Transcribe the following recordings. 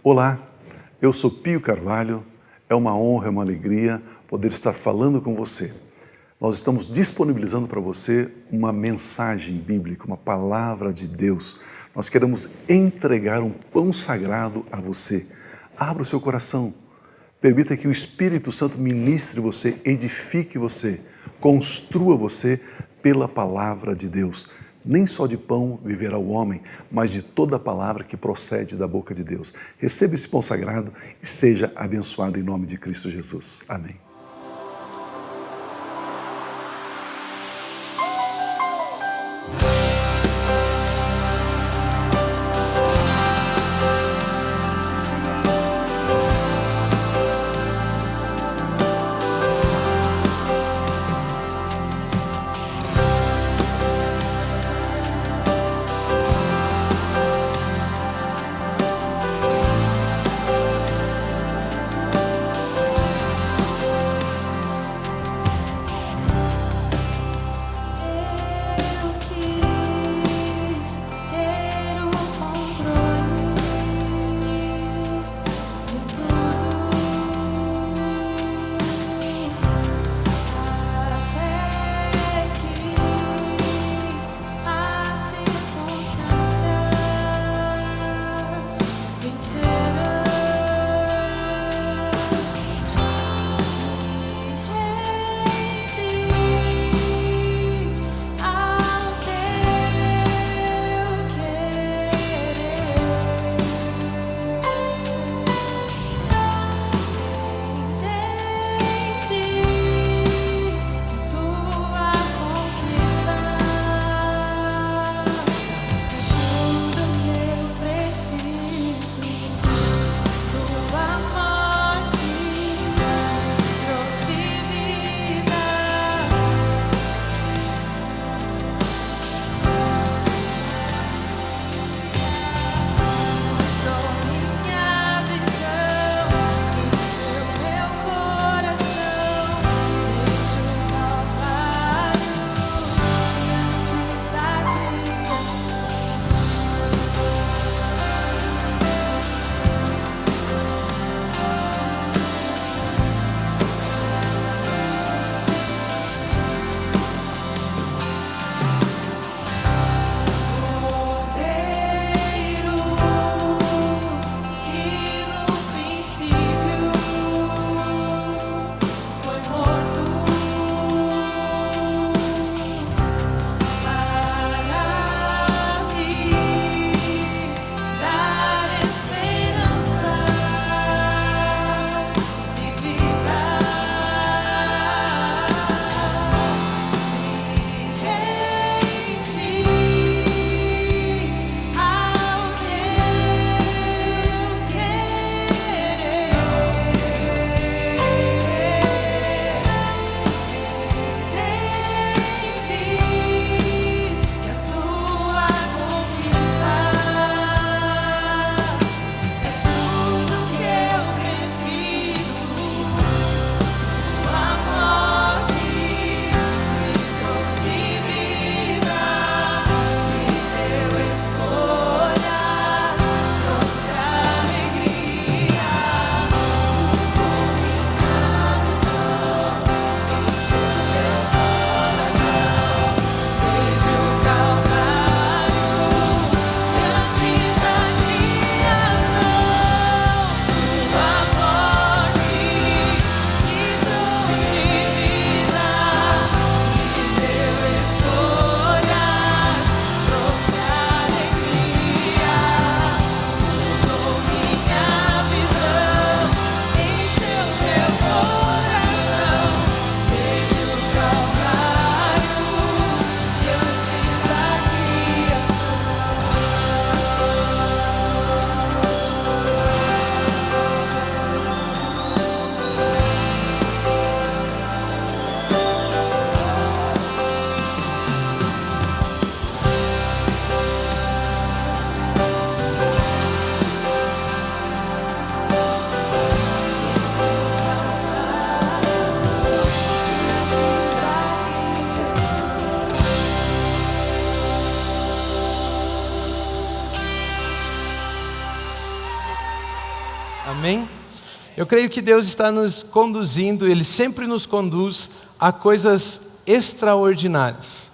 Olá, eu sou Pio Carvalho, é uma honra, é uma alegria poder estar falando com você. Nós estamos disponibilizando para você uma mensagem bíblica, uma palavra de Deus. Nós queremos entregar um pão sagrado a você. Abra o seu coração, permita que o Espírito Santo ministre você, edifique você, construa você pela palavra de Deus. Nem só de pão viverá o homem, mas de toda a palavra que procede da boca de Deus. Receba esse pão sagrado e seja abençoado em nome de Cristo Jesus. Amém. Amém? Eu creio que Deus está nos conduzindo, Ele sempre nos conduz a coisas extraordinárias.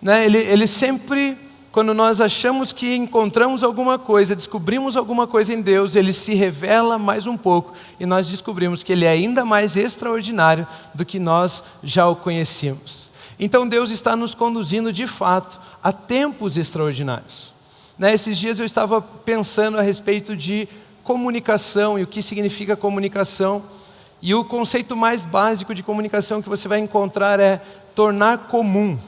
Né? Ele sempre, quando nós achamos que encontramos alguma coisa, descobrimos alguma coisa em Deus, Ele se revela mais um pouco e nós descobrimos que Ele é ainda mais extraordinário do que nós já o conhecíamos. Então Deus está nos conduzindo de fato a tempos extraordinários. Né? Esses dias eu estava pensando a respeito de comunicação e o que significa comunicação. E o conceito mais básico de comunicação que você vai encontrar é tornar comum.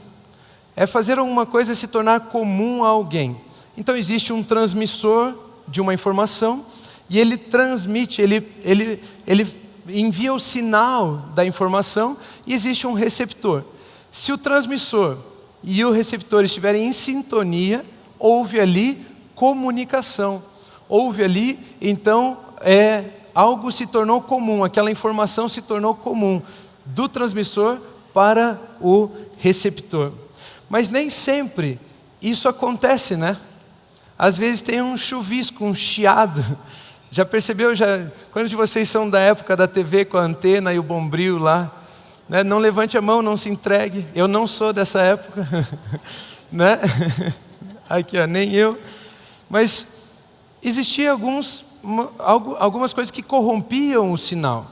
É fazer alguma coisa se tornar comum a alguém. Então existe um transmissor de uma informação e ele transmite, ele envia o sinal da informação e existe um receptor. Se o transmissor e o receptor estiverem em sintonia, houve ali comunicação. Houve ali, então, algo se tornou comum, aquela informação se tornou comum do transmissor para o receptor. Mas nem sempre isso acontece, né? Às vezes tem um chuvisco, um chiado. Já percebeu? Quando de vocês são da época da TV com a antena e o bombril lá? Né? Não levante a mão, não se entregue. Eu não sou dessa época. Né? Aqui, ó, nem eu. Mas existiam algumas coisas que corrompiam o sinal.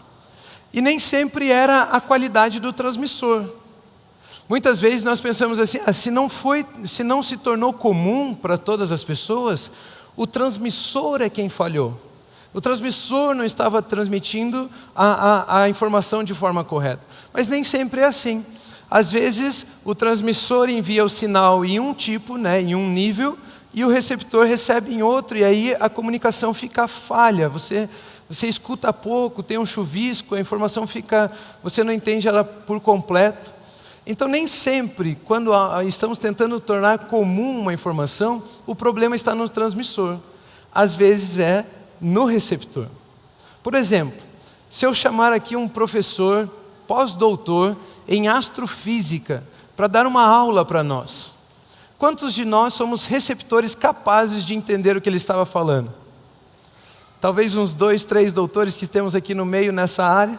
E nem sempre era a qualidade do transmissor. Muitas vezes nós pensamos assim, se não se tornou comum para todas as pessoas, o transmissor é quem falhou. O transmissor não estava transmitindo a informação de forma correta. Mas nem sempre é assim. Às vezes o transmissor envia o sinal em um tipo, né, em um nível, e o receptor recebe em outro, e aí a comunicação fica falha. Você escuta pouco, tem um chuvisco, a informação você não entende ela por completo. Então nem sempre, quando estamos tentando tornar comum uma informação, o problema está no transmissor. Às vezes é no receptor. Por exemplo, se eu chamar aqui um professor pós-doutor em astrofísica para dar uma aula para nós, quantos de nós somos receptores capazes de entender o que ele estava falando? Talvez uns 2, 3 doutores que temos aqui no meio nessa área.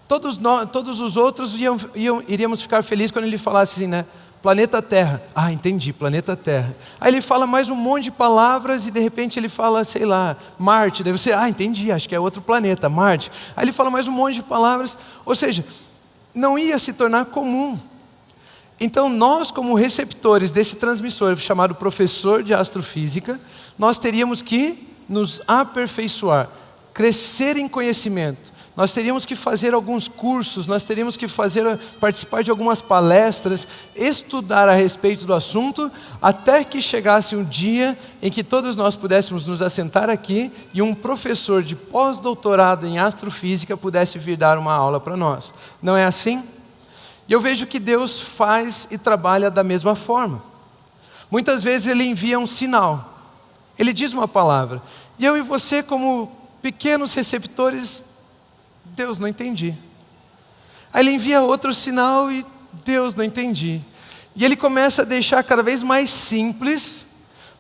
Todos os outros iríamos ficar felizes quando ele falasse assim, né? Planeta Terra. Ah, entendi, planeta Terra. Aí ele fala mais um monte de palavras e de repente ele fala, sei lá, Marte. Daí você, entendi, acho que é outro planeta, Marte. Aí ele fala mais um monte de palavras. Ou seja, não ia se tornar comum. Então nós, como receptores desse transmissor chamado professor de astrofísica, nós teríamos que nos aperfeiçoar, crescer em conhecimento. Nós teríamos que fazer alguns cursos, nós teríamos que participar de algumas palestras, estudar a respeito do assunto, até que chegasse um dia em que todos nós pudéssemos nos assentar aqui e um professor de pós-doutorado em astrofísica pudesse vir dar uma aula para nós. Não é assim? E eu vejo que Deus faz e trabalha da mesma forma. Muitas vezes Ele envia um sinal, Ele diz uma palavra, e eu e você, como pequenos receptores, Deus, não entendi. Aí Ele envia outro sinal e Deus, não entendi. E Ele começa a deixar cada vez mais simples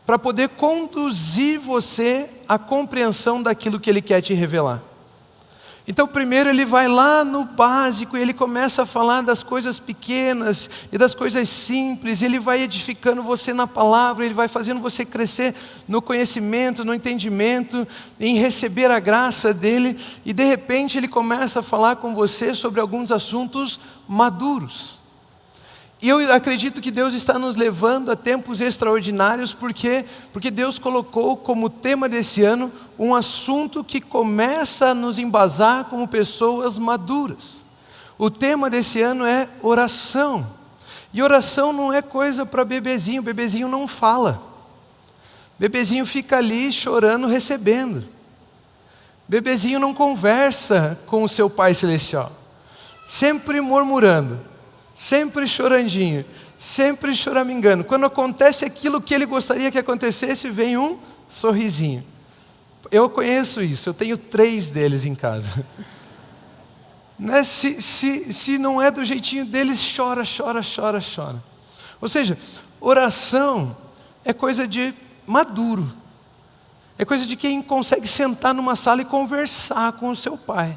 para poder conduzir você à compreensão daquilo que Ele quer te revelar. Então primeiro Ele vai lá no básico e Ele começa a falar das coisas pequenas e das coisas simples. Ele vai edificando você na palavra, Ele vai fazendo você crescer no conhecimento, no entendimento, em receber a graça dEle. E de repente Ele começa a falar com você sobre alguns assuntos maduros. E eu acredito que Deus está nos levando a tempos extraordinários, porque Deus colocou como tema desse ano um assunto que começa a nos embasar como pessoas maduras. O tema desse ano é oração. E oração não é coisa para bebezinho não fala. Bebezinho fica ali chorando, recebendo. Bebezinho não conversa com o seu Pai Celestial, sempre murmurando, sempre chorandinho, sempre choramingando. Quando acontece aquilo que ele gostaria que acontecesse, vem um sorrisinho. Eu conheço isso, eu tenho 3 deles em casa. Né? Se não é do jeitinho deles, chora. Ou seja, oração é coisa de maduro. É coisa de quem consegue sentar numa sala e conversar com o seu pai.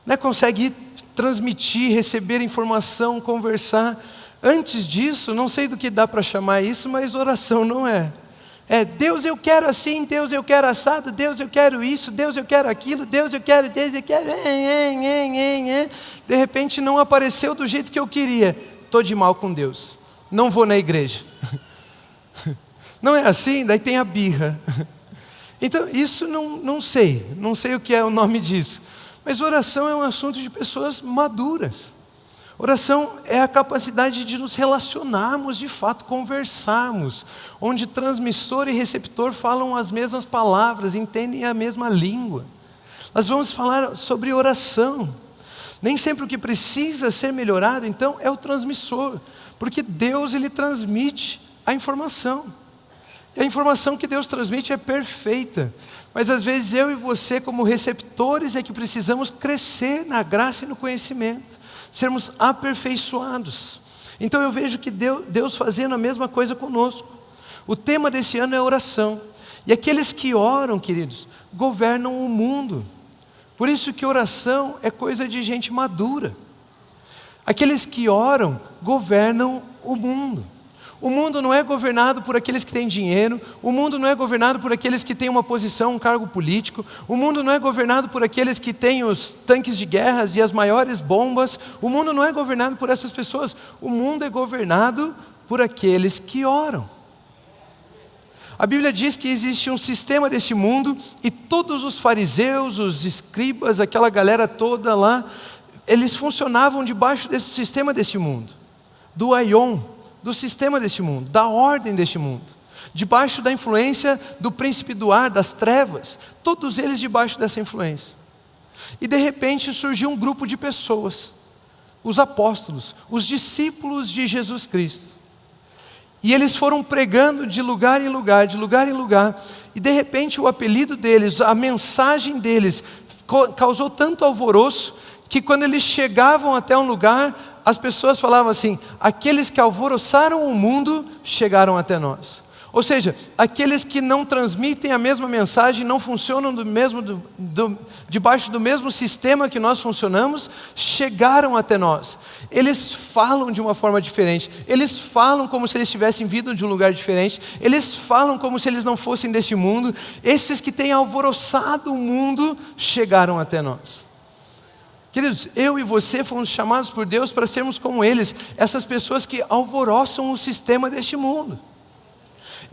Né? Consegue transmitir, receber informação, conversar. Antes disso, não sei do que dá para chamar isso, mas oração não é. É, Deus eu quero assim, Deus eu quero assado, Deus eu quero isso, Deus eu quero aquilo, Deus eu quero, Deus eu quero. De repente não apareceu do jeito que eu queria. Estou de mal com Deus. Não vou na igreja. Não é assim? Daí tem a birra. Então isso não sei o que é o nome disso. Mas oração é um assunto de pessoas maduras. Oração é a capacidade de nos relacionarmos, de fato, conversarmos, onde transmissor e receptor falam as mesmas palavras, entendem a mesma língua. Nós vamos falar sobre oração. Nem sempre o que precisa ser melhorado, então, é o transmissor, porque Deus ele transmite a informação. E a informação que Deus transmite é perfeita. Mas às vezes eu e você, como receptores, é que precisamos crescer na graça e no conhecimento, sermos aperfeiçoados. Então eu vejo que Deus fazendo a mesma coisa conosco. O tema desse ano é oração. E aqueles que oram, queridos, governam o mundo. Por isso que oração é coisa de gente madura. Aqueles que oram governam o mundo. O mundo não é governado por aqueles que têm dinheiro, o mundo não é governado por aqueles que têm uma posição, um cargo político, o mundo não é governado por aqueles que têm os tanques de guerras e as maiores bombas, o mundo não é governado por essas pessoas, o mundo é governado por aqueles que oram. A Bíblia diz que existe um sistema desse mundo e todos os fariseus, os escribas, aquela galera toda lá, eles funcionavam debaixo desse sistema desse mundo, do aion, do sistema deste mundo, da ordem deste mundo, debaixo da influência do príncipe do ar, das trevas, todos eles debaixo dessa influência. E de repente surgiu um grupo de pessoas, os apóstolos, os discípulos de Jesus Cristo. E eles foram pregando de lugar em lugar, de lugar em lugar, e de repente o apelido deles, a mensagem deles, causou tanto alvoroço, que quando eles chegavam até um lugar, as pessoas falavam assim: aqueles que alvoroçaram o mundo chegaram até nós. Ou seja, aqueles que não transmitem a mesma mensagem, não funcionam debaixo do mesmo sistema que nós funcionamos, chegaram até nós. Eles falam de uma forma diferente, eles falam como se eles tivessem vindo de um lugar diferente, eles falam como se eles não fossem deste mundo. Esses que têm alvoroçado o mundo chegaram até nós. Queridos, eu e você fomos chamados por Deus para sermos como eles, essas pessoas que alvoroçam o sistema deste mundo.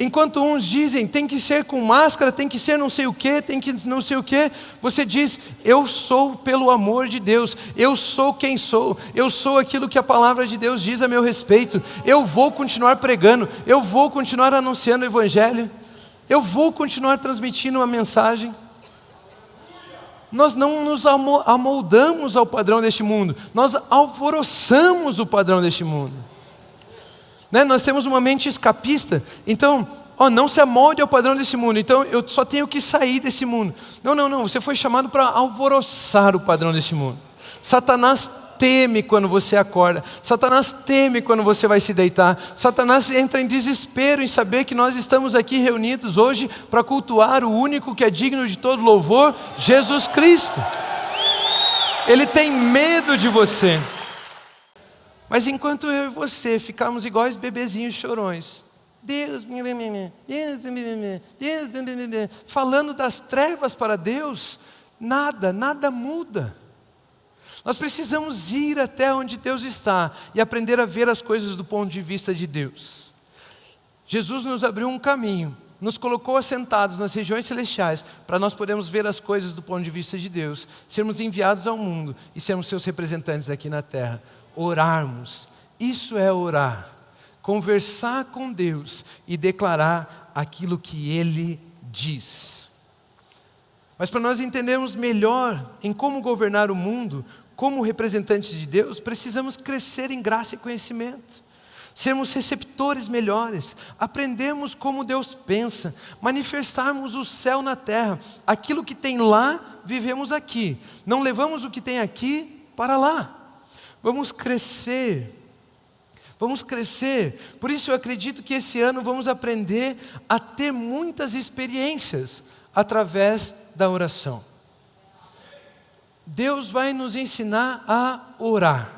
Enquanto uns dizem, tem que ser com máscara, tem que ser não sei o que, tem que não sei o que, você diz, eu sou pelo amor de Deus, eu sou quem sou, eu sou aquilo que a palavra de Deus diz a meu respeito, eu vou continuar pregando, eu vou continuar anunciando o Evangelho, eu vou continuar transmitindo uma mensagem. Nós não nos amoldamos ao padrão deste mundo, nós alvoroçamos o padrão deste mundo. Né? Nós temos uma mente escapista, então, não se amolde ao padrão desse mundo, então eu só tenho que sair desse mundo. Não, você foi chamado para alvoroçar o padrão desse mundo. Satanás teme quando você acorda, Satanás teme quando você vai se deitar, Satanás entra em desespero em saber que nós estamos aqui reunidos hoje para cultuar o único que é digno de todo louvor, Jesus Cristo. Ele tem medo de você. Mas enquanto eu e você ficarmos iguais bebezinhos chorões, Deus, falando das trevas para Deus, nada muda. Nós precisamos ir até onde Deus está e aprender a ver as coisas do ponto de vista de Deus. Jesus nos abriu um caminho, nos colocou assentados nas regiões celestiais para nós podermos ver as coisas do ponto de vista de Deus, sermos enviados ao mundo e sermos seus representantes aqui na terra. Orarmos, isso é orar, conversar com Deus e declarar aquilo que Ele diz. Mas para nós entendermos melhor em como governar o mundo, como representantes de Deus, precisamos crescer em graça e conhecimento, sermos receptores melhores, aprendermos como Deus pensa, manifestarmos o céu na terra, aquilo que tem lá, vivemos aqui, não levamos o que tem aqui para lá. Vamos crescer, Vamos crescer. Por isso eu acredito que esse ano vamos aprender a ter muitas experiências através da oração. Deus vai nos ensinar a orar.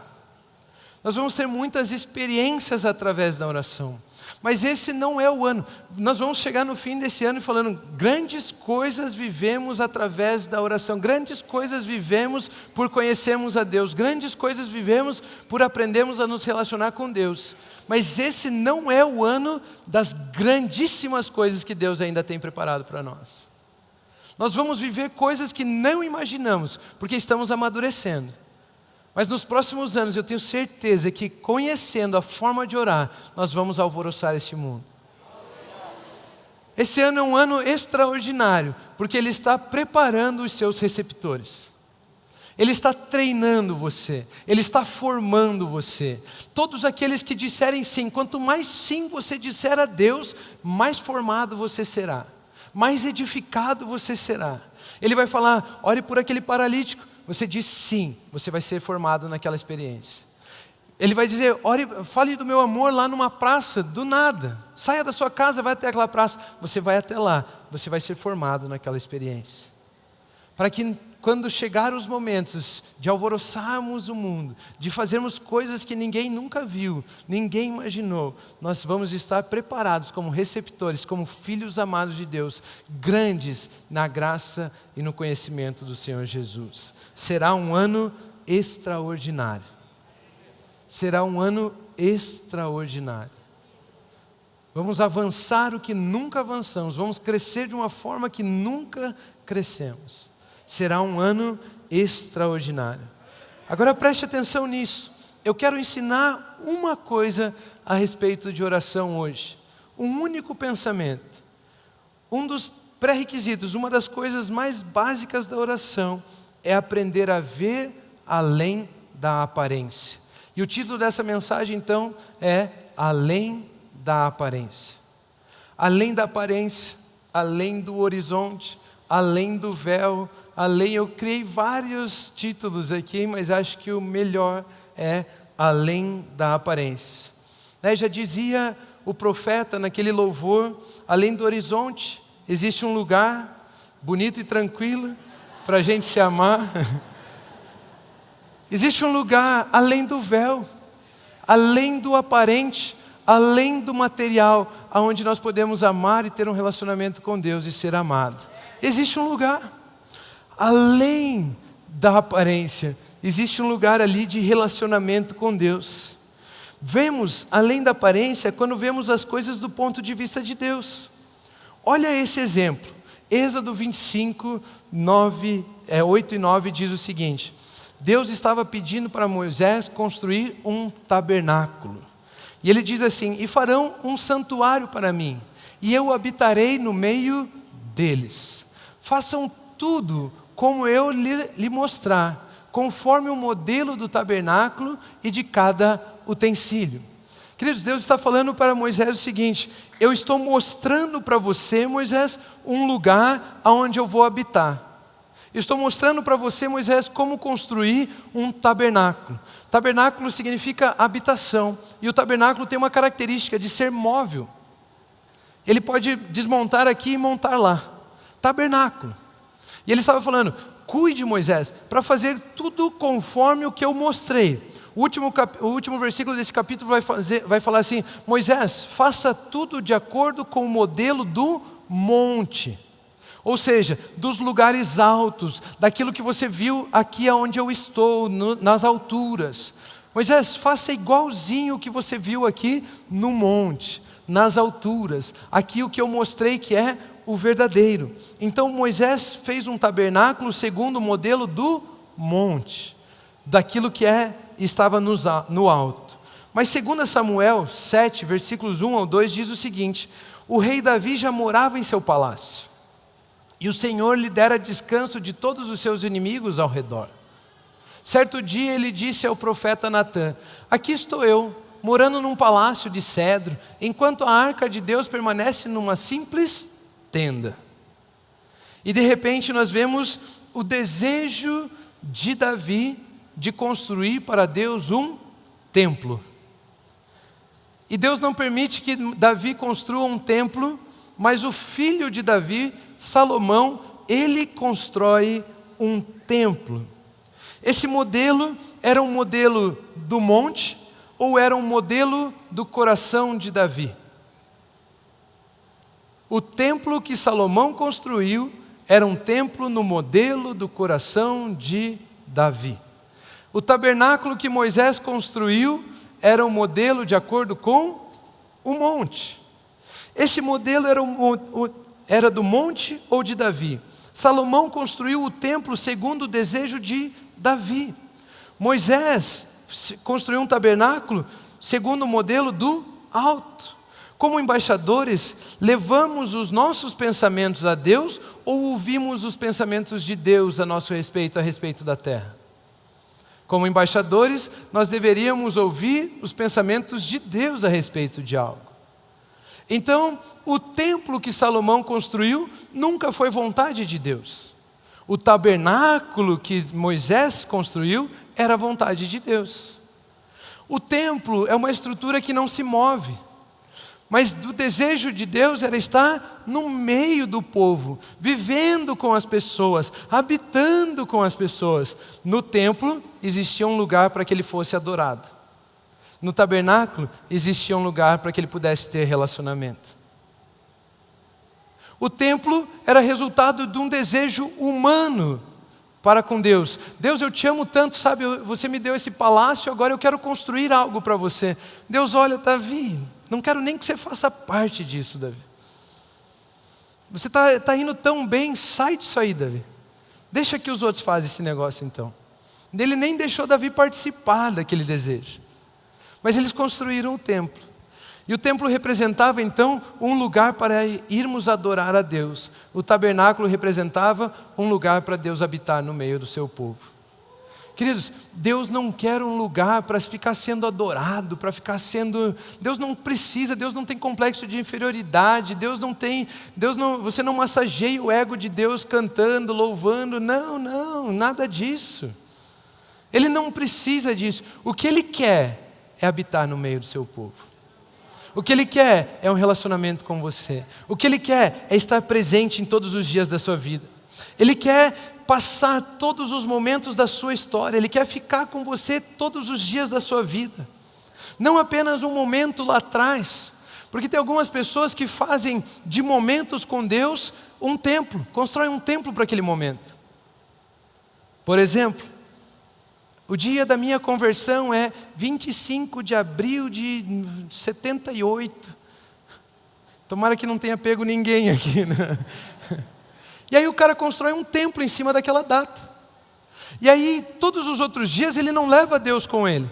Nós vamos ter muitas experiências através da oração. Mas esse não é o ano. Nós vamos chegar no fim desse ano falando, grandes coisas vivemos através da oração, grandes coisas vivemos por conhecermos a Deus, grandes coisas vivemos por aprendermos a nos relacionar com Deus. Mas esse não é o ano das grandíssimas coisas que Deus ainda tem preparado para nós. Nós vamos viver coisas que não imaginamos, porque estamos amadurecendo. Mas nos próximos anos eu tenho certeza que conhecendo a forma de orar, nós vamos alvoroçar esse mundo. Esse ano é um ano extraordinário, porque Ele está preparando os seus receptores. Ele está treinando você, Ele está formando você. Todos aqueles que disserem sim, quanto mais sim você disser a Deus, mais formado você será, mais edificado você será. Ele vai falar, ore por aquele paralítico. Você diz sim, você vai ser formado naquela experiência. Ele vai dizer, ore, fale do meu amor lá numa praça, do nada. Saia da sua casa, vai até aquela praça. Você vai até lá, você vai ser formado naquela experiência. Para que quando chegar os momentos de alvoroçarmos o mundo, de fazermos coisas que ninguém nunca viu, ninguém imaginou, nós vamos estar preparados como receptores, como filhos amados de Deus, grandes na graça e no conhecimento do Senhor Jesus. Será um ano extraordinário. Será um ano extraordinário. Vamos avançar o que nunca avançamos, vamos crescer de uma forma que nunca crescemos. Será um ano extraordinário. Agora preste atenção nisso. Eu quero ensinar uma coisa a respeito de oração hoje. Um único pensamento. Um dos pré-requisitos, uma das coisas mais básicas da oração é aprender a ver além da aparência. E o título dessa mensagem então é Além da aparência. Além da aparência, além do horizonte, além do véu, além, eu criei vários títulos aqui, mas acho que o melhor é além da aparência. Já dizia o profeta naquele louvor, além do horizonte, existe um lugar bonito e tranquilo para a gente se amar. Existe um lugar além do véu, além do aparente, além do material, aonde nós podemos amar e ter um relacionamento com Deus e ser amado. Existe um lugar além da aparência, existe um lugar ali de relacionamento com Deus. Vemos além da aparência quando vemos as coisas do ponto de vista de Deus. Olha esse exemplo, Êxodo 25, 8 e 9 diz o seguinte: Deus estava pedindo para Moisés construir um tabernáculo. E ele diz assim, e farão um santuário para mim, e eu habitarei no meio deles. Façam tudo como eu lhe mostrar, conforme o modelo do tabernáculo e de cada utensílio. Queridos, Deus está falando para Moisés o seguinte: eu estou mostrando para você, Moisés, um lugar onde eu vou habitar. Estou mostrando para você, Moisés, como construir um tabernáculo. Tabernáculo significa habitação, e o tabernáculo tem uma característica de ser móvel. Ele pode desmontar aqui e montar lá. Tabernáculo. E ele estava falando, cuide, Moisés, para fazer tudo conforme o que eu mostrei. O último versículo desse capítulo vai falar assim, Moisés, faça tudo de acordo com o modelo do monte. Ou seja, dos lugares altos, daquilo que você viu aqui onde eu estou, nas alturas. Moisés, faça igualzinho o que você viu aqui no monte, nas alturas. Aqui o que eu mostrei que é o verdadeiro. Então Moisés fez um tabernáculo segundo o modelo do monte, daquilo que estava no alto. Mas segundo Samuel 7, versículos 1 ao 2, diz o seguinte: o rei Davi já morava em seu palácio, e o Senhor lhe dera descanso de todos os seus inimigos ao redor. Certo dia ele disse ao profeta Natã: aqui estou eu, morando num palácio de cedro, enquanto a arca de Deus permanece numa simples tenda. E de repente nós vemos o desejo de Davi de construir para Deus um templo. E Deus não permite que Davi construa um templo, mas o filho de Davi, Salomão, ele constrói um templo. Esse modelo era um modelo do monte ou era um modelo do coração de Davi? O templo que Salomão construiu era um templo no modelo do coração de Davi. O tabernáculo que Moisés construiu era um modelo de acordo com o monte. Esse modelo era do monte ou de Davi? Salomão construiu o templo segundo o desejo de Davi. Moisés construiu um tabernáculo segundo o modelo do alto. Como embaixadores, levamos os nossos pensamentos a Deus ou ouvimos os pensamentos de Deus a nosso respeito, a respeito da terra? Como embaixadores, nós deveríamos ouvir os pensamentos de Deus a respeito de algo. Então, o templo que Salomão construiu nunca foi vontade de Deus. O tabernáculo que Moisés construiu era vontade de Deus. O templo é uma estrutura que não se move, mas o desejo de Deus era estar no meio do povo, vivendo com as pessoas, habitando com as pessoas. No templo existia um lugar para que ele fosse adorado. No tabernáculo existia um lugar para que ele pudesse ter relacionamento. O templo era resultado de um desejo humano para com Deus. Deus, eu te amo tanto, sabe, você me deu esse palácio, agora eu quero construir algo para você. Deus olha, Davi, não quero nem que você faça parte disso, Davi. Você está indo tão bem, sai disso aí, Davi. Deixa que os outros fazem esse negócio então. Ele nem deixou Davi participar daquele desejo. Mas eles construíram o templo. E o templo representava então um lugar para irmos adorar a Deus. O tabernáculo representava um lugar para Deus habitar no meio do seu povo. Queridos, Deus não quer um lugar para ficar sendo adorado, para ficar sendo... Deus não precisa, Deus não tem complexo de inferioridade, você não massageia o ego de Deus cantando, louvando, não, nada disso. Ele não precisa disso. O que Ele quer é habitar no meio do seu povo. O que Ele quer é um relacionamento com você. O que Ele quer é estar presente em todos os dias da sua vida. Ele quer passar todos os momentos da sua história. Ele quer ficar com você todos os dias da sua vida. Não apenas um momento lá atrás. Porque tem algumas pessoas que fazem de momentos com Deus um templo. Constroem um templo para aquele momento. Por exemplo, o dia da minha conversão é 25 de abril de 78. Tomara que não tenha pego ninguém aqui, né? E aí o cara constrói um templo em cima daquela data. E aí todos os outros dias ele não leva Deus com ele.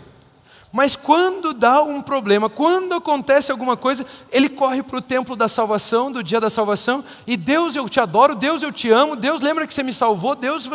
Mas quando dá um problema, quando acontece alguma coisa, ele corre para o templo da salvação, do dia da salvação. E Deus, eu te adoro, Deus, eu te amo, Deus, lembra que você me salvou, Deus...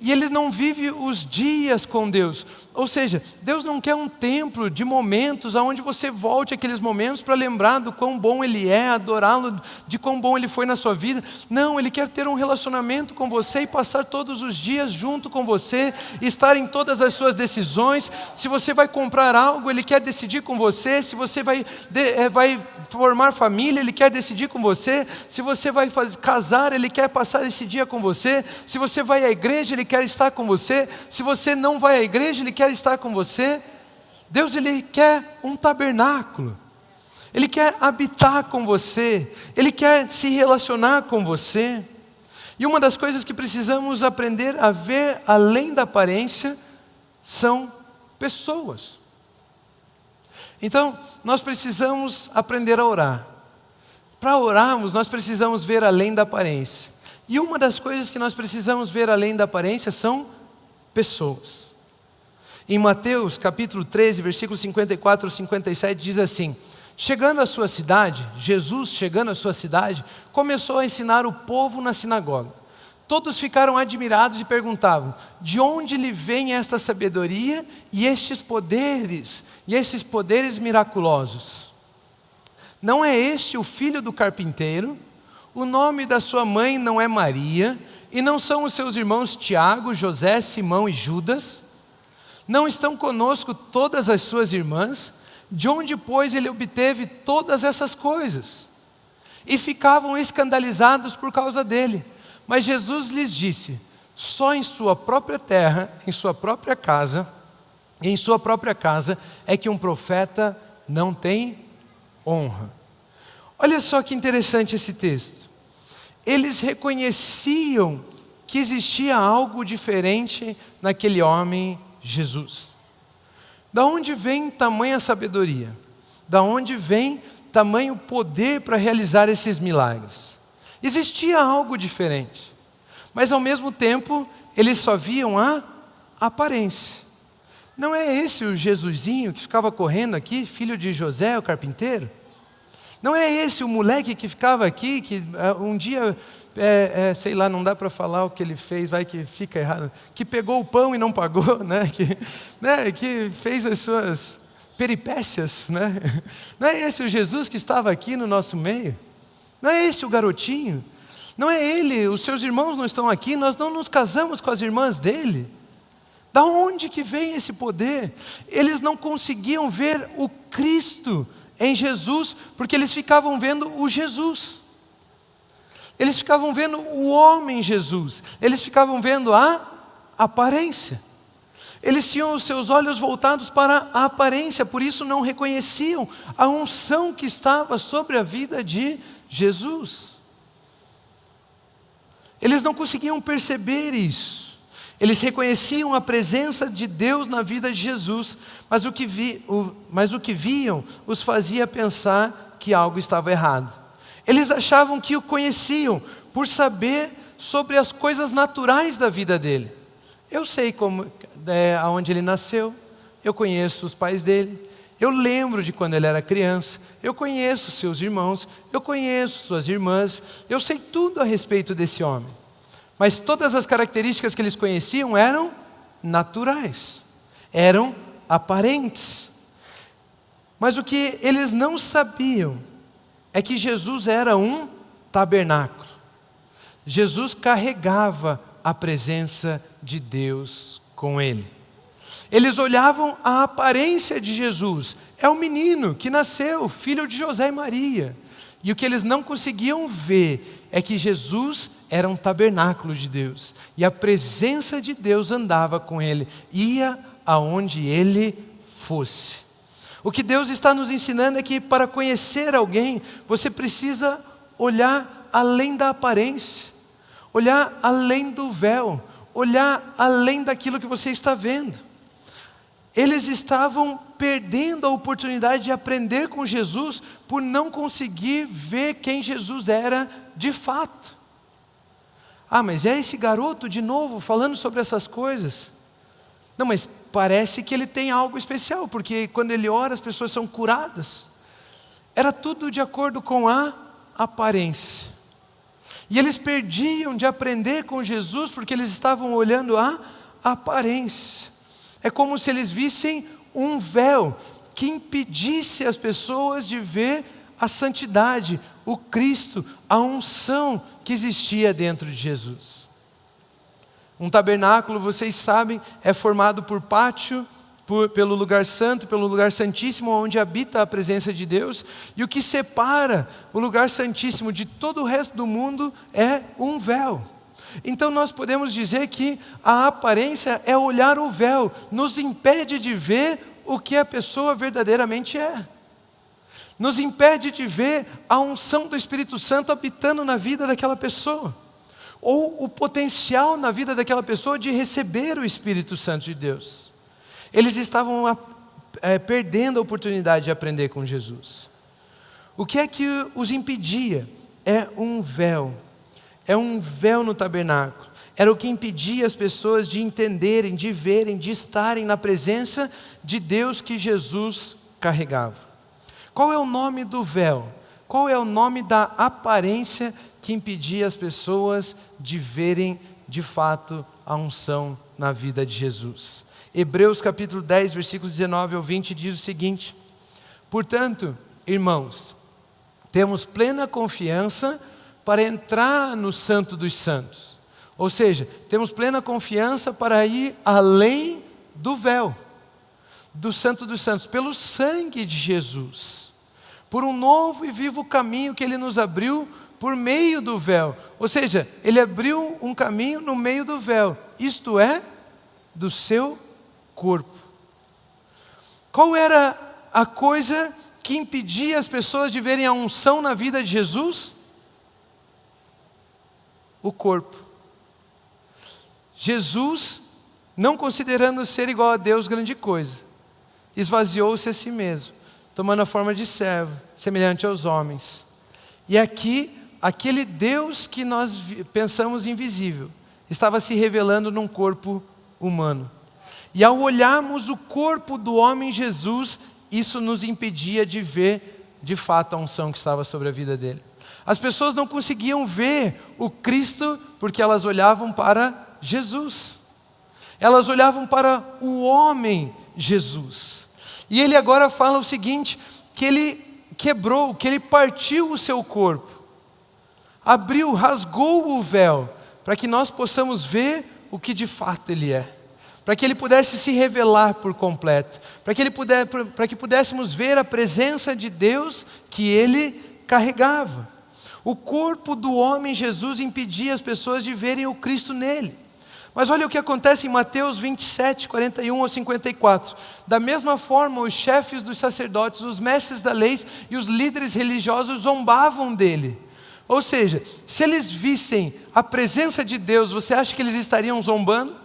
E ele não vive os dias com Deus. Ou seja, Deus não quer um templo de momentos onde você volte àqueles momentos para lembrar do quão bom Ele é, adorá-lo, de quão bom Ele foi na sua vida. Não, Ele quer ter um relacionamento com você e passar todos os dias junto com você, estar em todas as suas decisões. Se você vai comprar algo, Ele quer decidir com você. Se você vai formar família, Ele quer decidir com você. Se você vai casar, Ele quer passar esse dia com você. Se você vai à igreja, Ele quer estar com você. Se você não vai à igreja, Ele quer estar com você. Deus, Ele quer um tabernáculo. Ele quer habitar com você. Ele quer se relacionar com você. E uma das coisas que precisamos aprender a ver além da aparência são pessoas. Então, nós precisamos aprender a orar. Para orarmos, nós precisamos ver além da aparência. E uma das coisas que nós precisamos ver além da aparência são pessoas. Em Mateus capítulo 13, versículos 54 e 57 diz assim: chegando à sua cidade, Jesus chegando à sua cidade, começou a ensinar o povo na sinagoga. Todos ficaram admirados e perguntavam: de onde lhe vem esta sabedoria e estes poderes miraculosos? Não é este o filho do carpinteiro? O nome da sua mãe não é Maria? E não são os seus irmãos Tiago, José, Simão e Judas? Não estão conosco todas as suas irmãs? De onde, pois, ele obteve todas essas coisas? E ficavam escandalizados por causa dele. Mas Jesus lhes disse: só em sua própria terra, em sua própria casa, é que um profeta não tem honra. Olha só que interessante esse texto. Eles reconheciam que existia algo diferente naquele homem Jesus. Da onde vem tamanha sabedoria? Da onde vem tamanho poder para realizar esses milagres? Existia algo diferente, mas ao mesmo tempo eles só viam a aparência. Não é esse o Jesusinho que ficava correndo aqui, filho de José, o carpinteiro? Não é esse o moleque que ficava aqui, que um dia, sei lá, não dá para falar o que ele fez, vai que fica errado, que pegou o pão e não pagou, né? Que fez as suas peripécias, né? Não é esse o Jesus que estava aqui no nosso meio? Não é esse o garotinho? Não é ele, os seus irmãos não estão aqui, nós não nos casamos com as irmãs dele. Da onde que vem esse poder? Eles não conseguiam ver o Cristo em Jesus, porque eles ficavam vendo o Jesus. Eles ficavam vendo o homem Jesus. Eles ficavam vendo a aparência. Eles tinham os seus olhos voltados para a aparência, por isso não reconheciam a unção que estava sobre a vida de Jesus. Eles não conseguiam perceber isso. Eles reconheciam a presença de Deus na vida de Jesus, mas o que viam os fazia pensar que algo estava errado. Eles achavam que o conheciam por saber sobre as coisas naturais da vida dele. Eu sei aonde ele nasceu, eu conheço os pais dele, eu lembro de quando ele era criança, eu conheço seus irmãos, eu conheço suas irmãs, eu sei tudo a respeito desse homem. Mas todas as características que eles conheciam eram naturais, eram aparentes. Mas o que eles não sabiam é que Jesus era um tabernáculo. Jesus carregava a presença de Deus com ele. Eles olhavam a aparência de Jesus. É o menino que nasceu, filho de José e Maria. E o que eles não conseguiam ver é que Jesus era um tabernáculo de Deus. E a presença de Deus andava com ele, ia aonde ele fosse. O que Deus está nos ensinando é que para conhecer alguém, você precisa olhar além da aparência, olhar além do véu, olhar além daquilo que você está vendo. Eles estavam perdendo a oportunidade de aprender com Jesus por não conseguir ver quem Jesus era de fato. Ah, mas é esse garoto de novo falando sobre essas coisas? Não, mas parece que ele tem algo especial, porque quando ele ora as pessoas são curadas. Era tudo de acordo com a aparência. E eles perdiam de aprender com Jesus porque eles estavam olhando a aparência. É como se eles vissem um véu que impedisse as pessoas de ver a santidade, o Cristo, a unção que existia dentro de Jesus. Um tabernáculo, vocês sabem, é formado por pátio, pelo lugar santo, pelo lugar santíssimo, onde habita a presença de Deus. E o que separa o lugar santíssimo de todo o resto do mundo é um véu. Então nós podemos dizer que a aparência é olhar o véu, nos impede de ver o que a pessoa verdadeiramente é. Nos impede de ver a unção do Espírito Santo habitando na vida daquela pessoa. Ou o potencial na vida daquela pessoa de receber o Espírito Santo de Deus. Eles estavam perdendo a oportunidade de aprender com Jesus. O que é que os impedia? É um véu. É um véu no tabernáculo. Era o que impedia as pessoas de entenderem, de verem, de estarem na presença de Deus que Jesus carregava. Qual é o nome do véu? Qual é o nome da aparência que impedia as pessoas de verem de fato a unção na vida de Jesus? Hebreus capítulo 10, versículos 19 ao 20 diz o seguinte: portanto, irmãos, temos plena confiança para entrar no Santo dos Santos. Ou seja, temos plena confiança para ir além do véu. do Santo dos Santos, pelo sangue de Jesus, por um novo e vivo caminho que Ele nos abriu por meio do véu. Ou seja, Ele abriu um caminho no meio do véu, isto é, do seu corpo. Qual era a coisa que impedia as pessoas de verem a unção na vida de Jesus? O corpo. Jesus, não considerando ser igual a Deus grande coisa, esvaziou-se a si mesmo, tomando a forma de servo, semelhante aos homens. E aqui, aquele Deus que nós pensamos invisível, estava se revelando num corpo humano. E ao olharmos o corpo do homem Jesus, isso nos impedia de ver, de fato, a unção que estava sobre a vida dele. As pessoas não conseguiam ver o Cristo porque elas olhavam para Jesus. Elas olhavam para o homem Jesus. E ele agora fala o seguinte, que ele quebrou, que ele partiu o seu corpo. Abriu, rasgou o véu, para que nós possamos ver o que de fato ele é. Para que ele pudesse se revelar por completo, para que pudéssemos ver a presença de Deus que ele carregava. O corpo do homem Jesus impedia as pessoas de verem o Cristo nele. Mas olha o que acontece em Mateus 27, 41 ao 54. Da mesma forma, os chefes dos sacerdotes, os mestres da lei e os líderes religiosos zombavam dele. Ou seja, se eles vissem a presença de Deus, você acha que eles estariam zombando?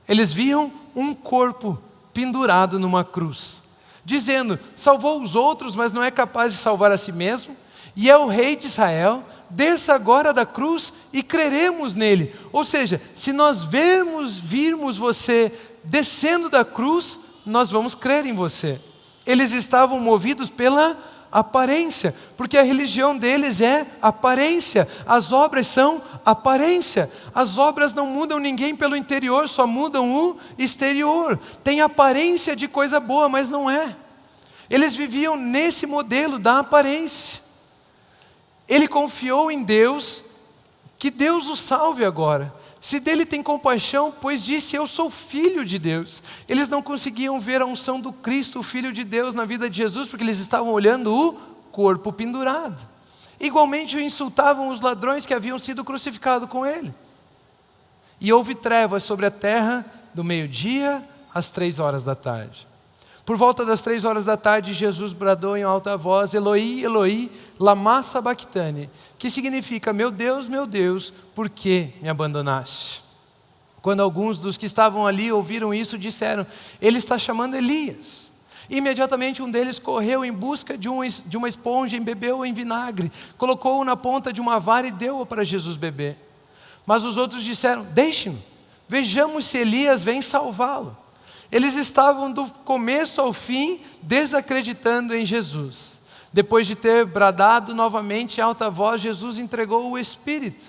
Eles viam um corpo pendurado numa cruz, dizendo, salvou os outros, mas não é capaz de salvar a si mesmo, e é o rei de Israel, desça agora da cruz e creremos nele. Ou seja, se nós virmos você descendo da cruz, nós vamos crer em você. Eles estavam movidos pela aparência, porque a religião deles é aparência, as obras são aparência, as obras não mudam ninguém pelo interior, só mudam o exterior, tem aparência de coisa boa, mas não é. Eles viviam nesse modelo da aparência. Ele confiou em Deus, que Deus o salve agora. Se dele tem compaixão, pois disse, eu sou filho de Deus. Eles não conseguiam ver a unção do Cristo, o Filho de Deus, na vida de Jesus, porque eles estavam olhando o corpo pendurado. Igualmente o insultavam os ladrões que haviam sido crucificados com ele. E houve trevas sobre a terra do meio-dia às 3 da tarde. Por volta das 3 da tarde, Jesus bradou em alta voz, Eloi, Eloi, lama sabachthani, que significa, meu Deus, por que me abandonaste? Quando alguns dos que estavam ali ouviram isso, disseram, ele está chamando Elias. Imediatamente um deles correu em busca de uma esponja, embebeu em vinagre, colocou-o na ponta de uma vara e deu-o para Jesus beber. Mas os outros disseram, deixe-no, vejamos se Elias vem salvá-lo. Eles estavam do começo ao fim desacreditando em Jesus. Depois de ter bradado novamente em alta voz, Jesus entregou o Espírito.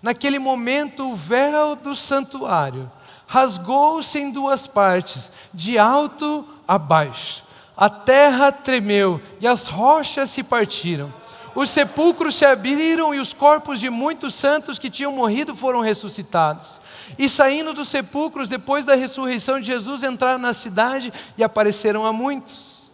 Naquele momento o véu do santuário rasgou-se em 2 partes, de alto a baixo. A terra tremeu e as rochas se partiram. Os sepulcros se abriram e os corpos de muitos santos que tinham morrido foram ressuscitados. E saindo dos sepulcros, depois da ressurreição de Jesus, entraram na cidade e apareceram a muitos.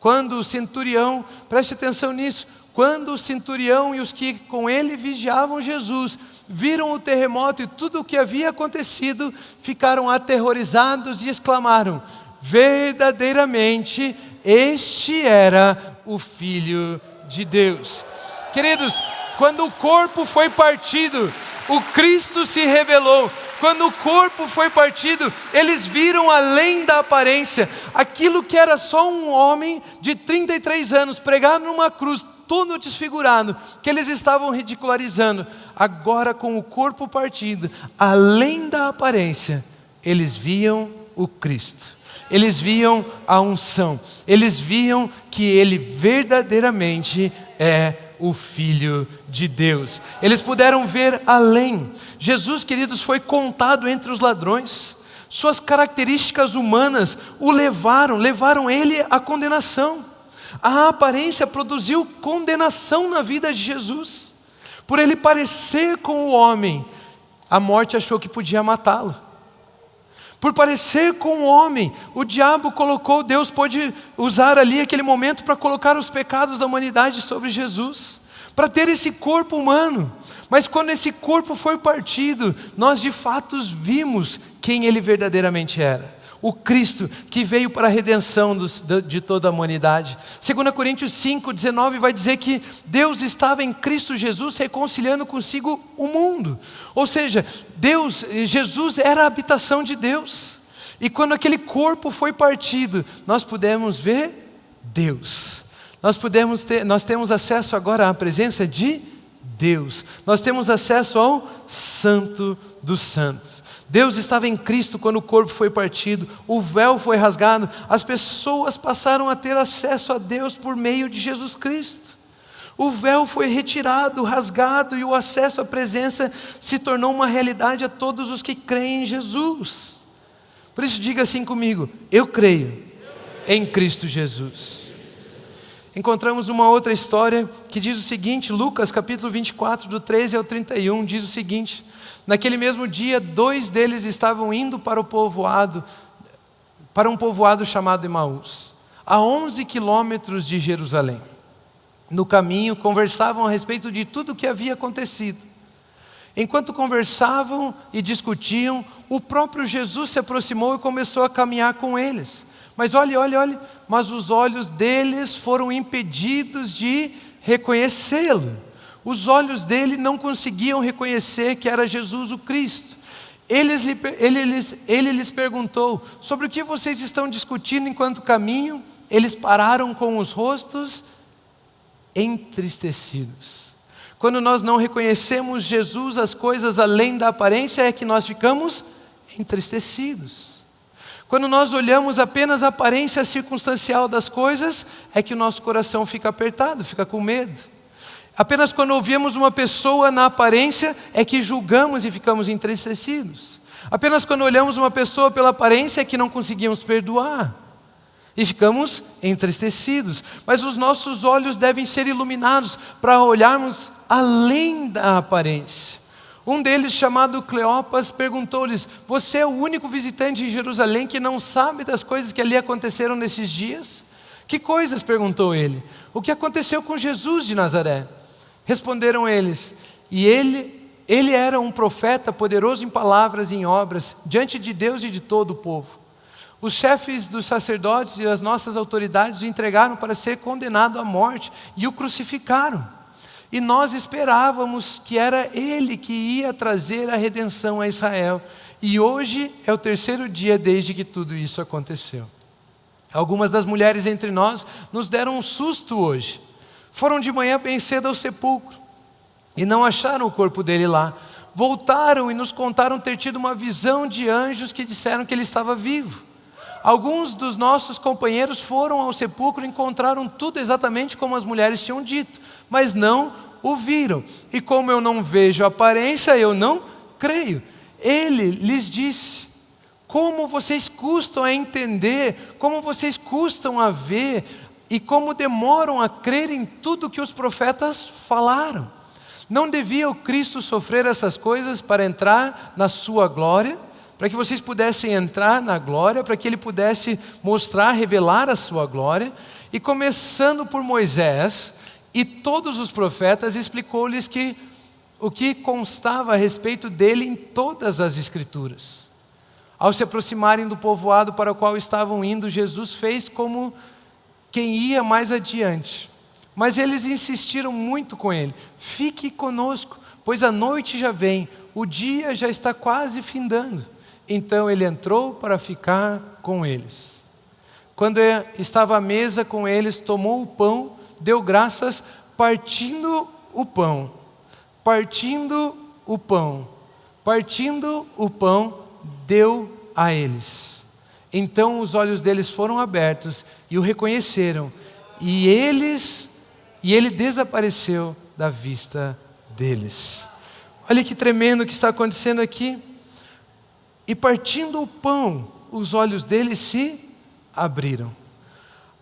Quando o centurião, preste atenção nisso, quando o centurião e os que com ele vigiavam Jesus, viram o terremoto e tudo o que havia acontecido, ficaram aterrorizados e exclamaram, verdadeiramente este era o Filho de Deus. Queridos, quando o corpo foi partido, o Cristo se revelou. Quando o corpo foi partido, eles viram além da aparência. Aquilo que era só um homem de 33 anos, pregado numa cruz, todo desfigurado, que eles estavam ridicularizando. Agora com o corpo partido, além da aparência, eles viam o Cristo. Eles viam a unção. Eles viam que Ele verdadeiramente é o Filho de Deus. Eles puderam ver além. Jesus, queridos, foi contado entre os ladrões. Suas características humanas o levaram ele à condenação. A aparência produziu condenação na vida de Jesus. Por ele parecer com o homem, a morte achou que podia matá-lo. Por parecer com o homem, o diabo colocou, Deus pôde usar ali aquele momento para colocar os pecados da humanidade sobre Jesus, para ter esse corpo humano. Mas quando esse corpo foi partido, nós de fato vimos quem ele verdadeiramente era. O Cristo que veio para a redenção de toda a humanidade. 2 Coríntios 5:19 vai dizer que Deus estava em Cristo Jesus reconciliando consigo o mundo. Ou seja, Jesus era a habitação de Deus. E quando aquele corpo foi partido, nós pudemos ver Deus. Nós temos acesso agora à presença de Deus. Nós temos acesso ao Santo dos Santos. Deus estava em Cristo quando o corpo foi partido, o véu foi rasgado, as pessoas passaram a ter acesso a Deus por meio de Jesus Cristo. O véu foi retirado, rasgado, e o acesso à presença se tornou uma realidade a todos os que creem em Jesus. Por isso diga assim comigo: eu creio em Cristo Jesus. Encontramos uma outra história que diz o seguinte, Lucas capítulo 24, do 13 ao 31, diz o seguinte: naquele mesmo dia, 2 deles estavam indo para um povoado chamado Emaús, a 11 quilômetros de Jerusalém. No caminho, conversavam a respeito de tudo o que havia acontecido. Enquanto conversavam e discutiam, o próprio Jesus se aproximou e começou a caminhar com eles. Mas olhe, mas os olhos deles foram impedidos de reconhecê-lo. Os olhos dele não conseguiam reconhecer que era Jesus o Cristo. Ele lhes perguntou: sobre o que vocês estão discutindo enquanto caminham? Eles pararam com os rostos entristecidos. Quando nós não reconhecemos Jesus, as coisas além da aparência, é que nós ficamos entristecidos. Quando nós olhamos apenas a aparência circunstancial das coisas, é que o nosso coração fica apertado, fica com medo. Apenas quando ouvimos uma pessoa na aparência, é que julgamos e ficamos entristecidos. Apenas quando olhamos uma pessoa pela aparência, é que não conseguimos perdoar e ficamos entristecidos. Mas os nossos olhos devem ser iluminados para olharmos além da aparência. Um deles, chamado Cleopas, perguntou-lhes: você é o único visitante em Jerusalém que não sabe das coisas que ali aconteceram nesses dias? Que coisas? Perguntou ele. O que aconteceu com Jesus de Nazaré? Responderam eles: e ele era um profeta poderoso em palavras e em obras, diante de Deus e de todo o povo. Os chefes dos sacerdotes e as nossas autoridades o entregaram para ser condenado à morte e o crucificaram. E nós esperávamos que era ele que ia trazer a redenção a Israel. E hoje é o 3º dia desde que tudo isso aconteceu. Algumas das mulheres entre nós nos deram um susto hoje. Foram de manhã bem cedo ao sepulcro e não acharam o corpo dele lá. Voltaram e nos contaram ter tido uma visão de anjos que disseram que ele estava vivo. Alguns dos nossos companheiros foram ao sepulcro e encontraram tudo exatamente como as mulheres tinham dito, mas não o viram. E como eu não vejo a aparência, eu não creio. Ele lhes disse: como vocês custam a entender, como vocês custam a ver, e como demoram a crer em tudo que os profetas falaram. Não devia o Cristo sofrer essas coisas para entrar na sua glória? Para que vocês pudessem entrar na glória, para que ele pudesse mostrar, revelar a sua glória. E começando por Moisés e todos os profetas, explicou-lhes o que constava a respeito dele em todas as Escrituras. Ao se aproximarem do povoado para o qual estavam indo, Jesus fez como quem ia mais adiante. Mas eles insistiram muito com ele: fique conosco, pois a noite já vem, o dia já está quase findando. Então ele entrou para ficar com eles. Quando estava à mesa com eles, tomou o pão, deu graças, partindo o pão, deu a eles. Então os olhos deles foram abertos e o reconheceram, e ele desapareceu da vista deles. Olha que tremendo que está acontecendo aqui. E partindo o pão, os olhos deles se abriram.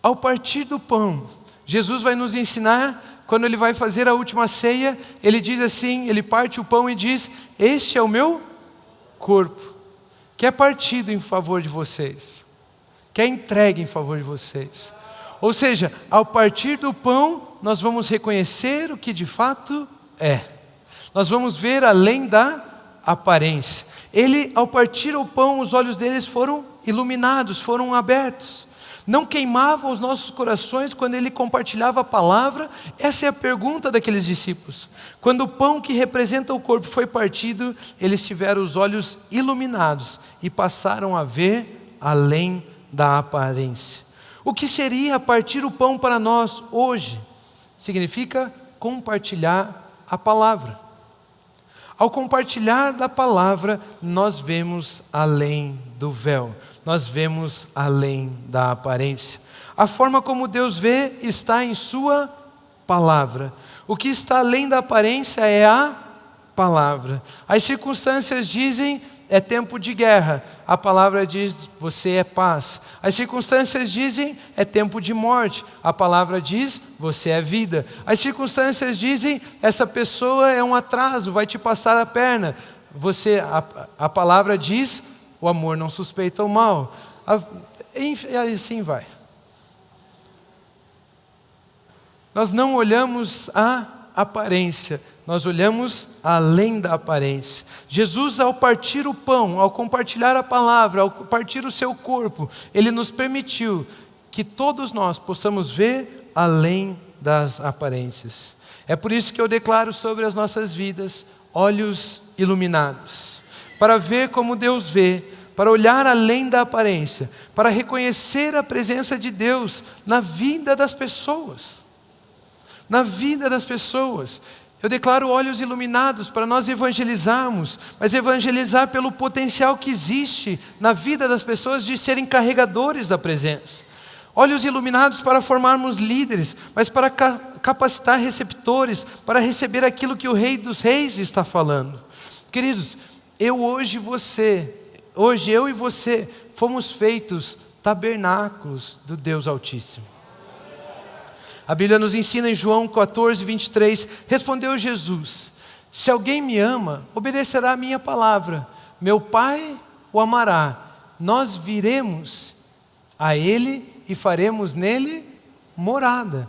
Ao partir do pão, Jesus vai nos ensinar, quando ele vai fazer a última ceia, ele diz assim, ele parte o pão e diz: este é o meu corpo, que é partido em favor de vocês, que é entregue em favor de vocês. Ou seja, ao partir do pão, nós vamos reconhecer o que de fato é. Nós vamos ver além da aparência. Ele, ao partir o pão, os olhos deles foram iluminados, foram abertos. Não queimavam os nossos corações quando ele compartilhava a palavra? Essa é a pergunta daqueles discípulos. Quando o pão que representa o corpo foi partido, eles tiveram os olhos iluminados e passaram a ver além da aparência. O que seria partir o pão para nós hoje? Significa compartilhar a palavra. Ao compartilhar da palavra, nós vemos além do véu. Nós vemos além da aparência. A forma como Deus vê está em sua palavra. O que está além da aparência é a palavra. As circunstâncias dizem, é tempo de guerra. A palavra diz, você é paz. As circunstâncias dizem, é tempo de morte. A palavra diz, você é vida. As circunstâncias dizem, essa pessoa é um atraso, vai te passar a perna. A palavra diz, o amor não suspeita o mal. E assim vai. Nós não olhamos a aparência, nós olhamos além da aparência. Jesus, ao partir o pão, ao compartilhar a palavra, ao partir o seu corpo, Ele nos permitiu que todos nós possamos ver além das aparências. É por isso que eu declaro sobre as nossas vidas, olhos iluminados, para ver como Deus vê, para olhar além da aparência, para reconhecer a presença de Deus na vida das pessoas. Na vida das pessoas. Eu declaro olhos iluminados para nós evangelizarmos, mas evangelizar pelo potencial que existe na vida das pessoas de serem carregadores da presença. Olhos iluminados para formarmos líderes, mas para capacitar receptores, para receber aquilo que o Rei dos Reis está falando. Queridos, hoje eu e você fomos feitos tabernáculos do Deus Altíssimo. A Bíblia nos ensina em João 14, 23, respondeu Jesus, se alguém me ama, obedecerá a minha palavra, meu Pai o amará, nós viremos a Ele e faremos nele morada,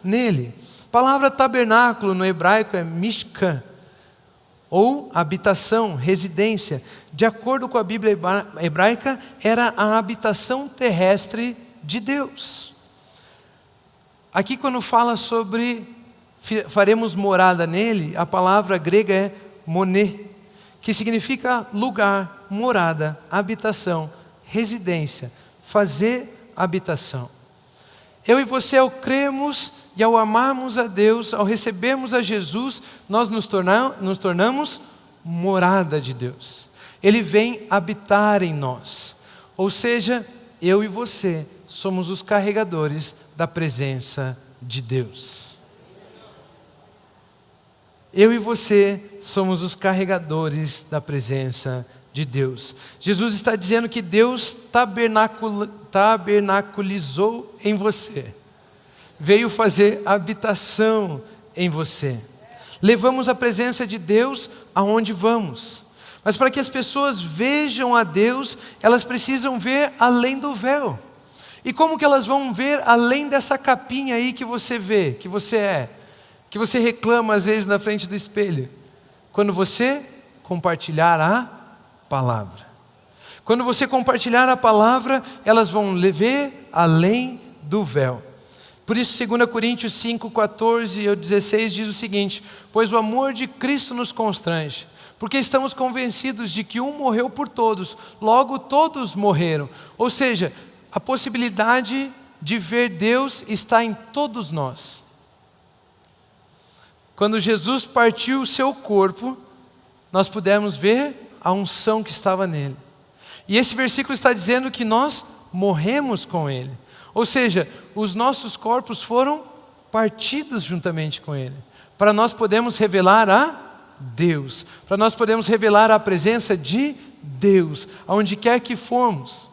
nele. A palavra tabernáculo no hebraico é mishkan, ou habitação, residência. De acordo com a Bíblia hebraica, era a habitação terrestre de Deus. Aqui quando fala sobre faremos morada nele, a palavra grega é monê, que significa lugar, morada, habitação, residência, fazer habitação. Eu e você, ao crermos e ao amarmos a Deus, ao recebermos a Jesus, nós nos tornamos morada de Deus. Ele vem habitar em nós. Ou seja, eu e você somos os carregadores da presença de Deus. Eu e você somos os carregadores da presença de Deus. Jesus está dizendo que Deus tabernaculizou em você. Veio fazer habitação em você. Levamos a presença de Deus aonde vamos. Mas para que as pessoas vejam a Deus, elas precisam ver além do véu. E como que elas vão ver além dessa capinha aí que você vê, que você reclama às vezes na frente do espelho? Quando você compartilhar a palavra. Quando você compartilhar a palavra, elas vão ver além do véu. Por isso 2 Coríntios 5, 14 e 16 diz o seguinte, pois o amor de Cristo nos constrange, porque estamos convencidos de que um morreu por todos, logo todos morreram. Ou seja, a possibilidade de ver Deus está em todos nós. Quando Jesus partiu o seu corpo, nós pudemos ver a unção que estava nele. E esse versículo está dizendo que nós morremos com ele. Ou seja, os nossos corpos foram partidos juntamente com ele. Para nós podermos revelar a Deus. Para nós podermos revelar a presença de Deus, aonde quer que formos.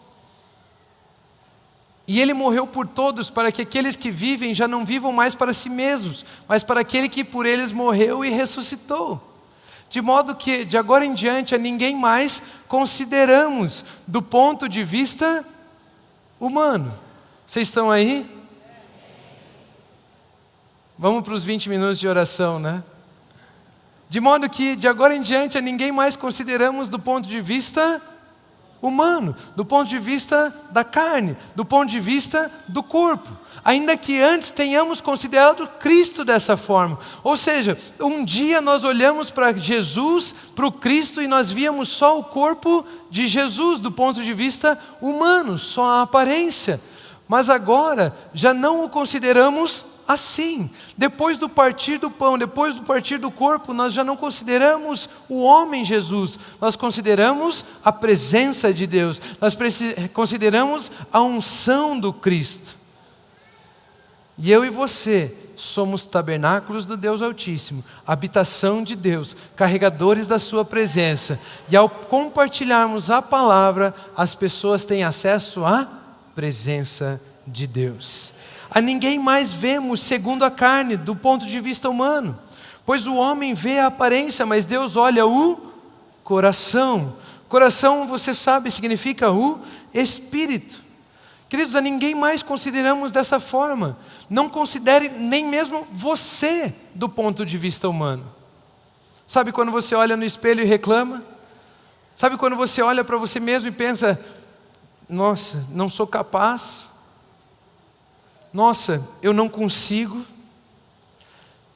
E Ele morreu por todos, para que aqueles que vivem já não vivam mais para si mesmos, mas para aquele que por eles morreu e ressuscitou. De modo que, de agora em diante, a ninguém mais consideramos do ponto de vista humano. Vocês estão aí? Vamos para os 20 minutos de oração, né? De modo que, de agora em diante, a ninguém mais consideramos do ponto de vista humano, do ponto de vista da carne, do ponto de vista do corpo. Ainda que antes tenhamos considerado Cristo dessa forma. Ou seja, um dia nós olhamos para Jesus, para o Cristo, e nós víamos só o corpo de Jesus, do ponto de vista humano, só a aparência. Mas agora, já não o consideramos assim. Depois do partir do pão, depois do partir do corpo, nós já não consideramos o homem Jesus, nós consideramos a presença de Deus, nós consideramos a unção do Cristo. E eu e você somos tabernáculos do Deus Altíssimo, habitação de Deus, carregadores da sua presença. E ao compartilharmos a palavra, as pessoas têm acesso à presença de Deus. A ninguém mais vemos segundo a carne, do ponto de vista humano. Pois o homem vê a aparência, mas Deus olha o coração. Coração, você sabe, significa o Espírito. Queridos, a ninguém mais consideramos dessa forma. Não considere nem mesmo você do ponto de vista humano. Sabe quando você olha no espelho e reclama? Sabe quando você olha para você mesmo e pensa: nossa, não sou capaz. Nossa, eu não consigo.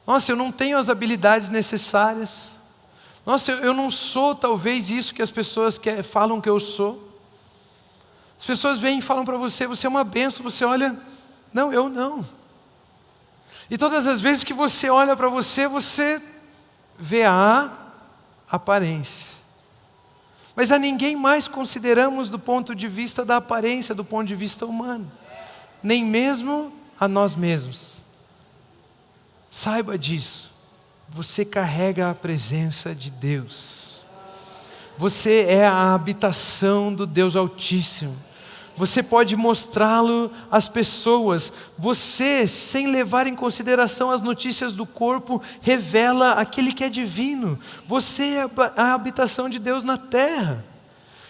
Nossa, eu não tenho as habilidades necessárias. Nossa, eu não sou talvez isso que as pessoas falam que eu sou. As pessoas vêm e falam para você: você é uma bênção. Você olha: não, eu não. E todas as vezes que você olha para você, você vê a aparência. Mas a ninguém mais consideramos do ponto de vista da aparência, do ponto de vista humano. Nem mesmo a nós mesmos. Saiba disso. Você carrega a presença de Deus. Você é a habitação do Deus Altíssimo. Você pode mostrá-lo às pessoas. Você, sem levar em consideração as notícias do corpo, revela aquele que é divino. Você é a habitação de Deus na terra.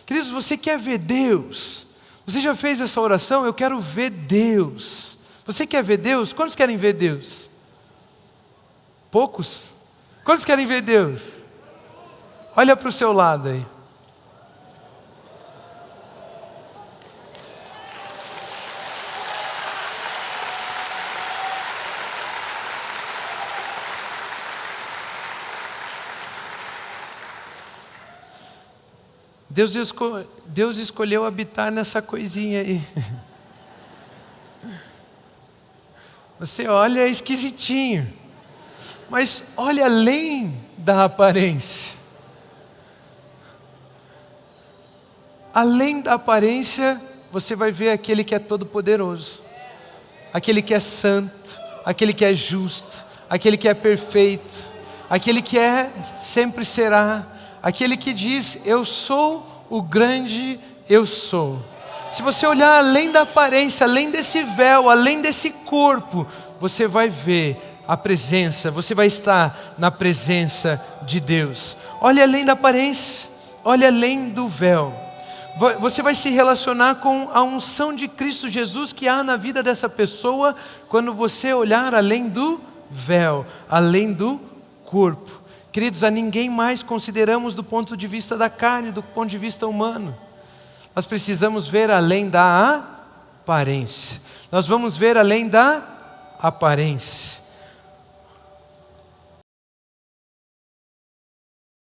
Queridos, você quer ver Deus? Você já fez essa oração? Eu quero ver Deus. Você quer ver Deus? Quantos querem ver Deus? Poucos? Quantos querem ver Deus? Olha para o seu lado aí. Deus escolheu habitar nessa coisinha aí. Você olha, é esquisitinho. Mas olha além da aparência. Além da aparência, você vai ver aquele que é todo-poderoso. Aquele que é santo. Aquele que é justo. Aquele que é perfeito. Aquele que sempre será. Aquele que diz: eu sou o grande eu sou. Se você olhar além da aparência, além desse véu, além desse corpo, você vai ver a presença, você vai estar na presença de Deus. Olhe além da aparência, olhe além do véu. Você vai se relacionar com a unção de Cristo Jesus que há na vida dessa pessoa quando você olhar além do véu, além do corpo. Queridos, a ninguém mais consideramos do ponto de vista da carne, do ponto de vista humano. Nós precisamos ver além da aparência. Nós vamos ver além da aparência.